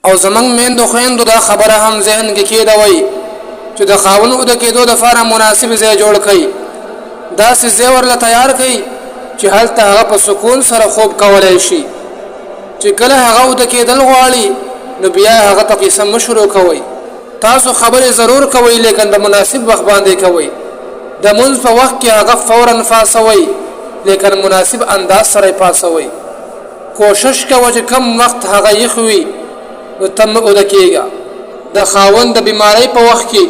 او زمنګ میندو خويندو دا خبره هم ذهن کې کېدوي چې د خاون او د کېدو د فار مناسب ځای جوړ کړي دا سې زیور له تیار کړي چې هلته هغه په سکون سره خوب کولای شي چې کله هغه د کېدل غواړي نو بیا هغه ته قسم شروع کوي تاسو خبره ضرور کوي لیکن د مناسب وخت باندې کوي د منځ په وخت کې هغه فورا فاسوي لیکن مناسب انداز سره پاسوي کوشش کوي چې کم وخت هغه یخوي نو تم او د کېږي د خاوند د بیماری په وخت کې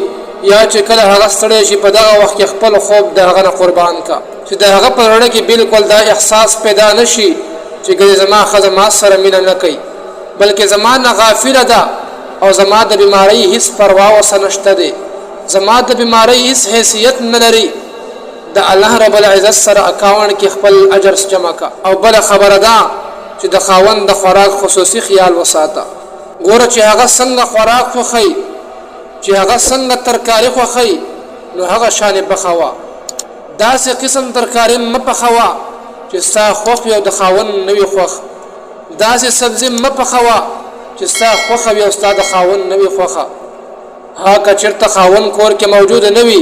یا چې کله هغه ستړی شي په دغه وخت کې خپل خوب دغه قربان کا چې دغه په وړه کې بالکل دا احساس پیدا نشي چې ګل زما خدمات سره مینه نه کوي بلکې زمانه غافله ده او زما د بیماری هیڅ پروا و سنشته دي زما د بیماری هیڅ حیثیت نه لري د الله رب العزت سره اکاونټ کې خپل اجر جمع کا او بل خبره ده چې د خاوند د خوراک خصوصي خیال وساته ګوره چې هغه څنګه خوراک خوخی چې هغه څنګه ترکاری خوخی نو هغه شان بخوا دا سه قسم ترکاری مپخوا چې ستا خوخ یو د خاوند نوی خوخ دا سه سبزی مپخوا چې ستا خوخ یو استاد خاوند نوی خوخه ها کچرته خاوند کور کې موجود نوی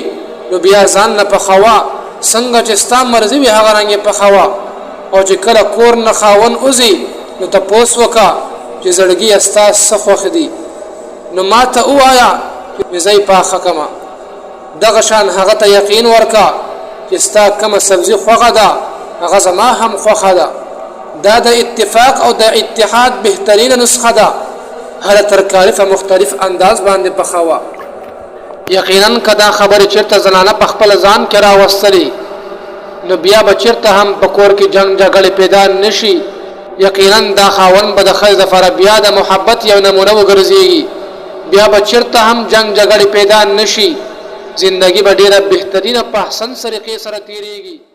نو بیا ځان نه پخوا څنګه چې ستا مرزي وي هغه رنګ پخوا او چې کله کور نه خاوند اوزي نو تاسو وکا چې زړګي استا سخوخ دي نو ماته وایا چې زئی پاخه کما دغه شان هغه ته یقین ورکا چې ستا کوم سبزی خوغه ده هغه زما هم خوغه ده دا د اتفاق او د اتحاد بهترین نسخه ده هر ترکاری په مختلف انداز باندې پخوا یقینا کدا خبر چرته زنانه په خپل ځان کې راوستري نو بیا بچرته هم په کور کې جنگ جګړه پیدا نشي یقینا دا خاون به د خزه فر بیا د محبت یو نمونه وګرځي بیا بچرته هم جنگ جګړه پیدا نشي زندگی به ډیره بهترینه په احسن طریقې سره تیریږي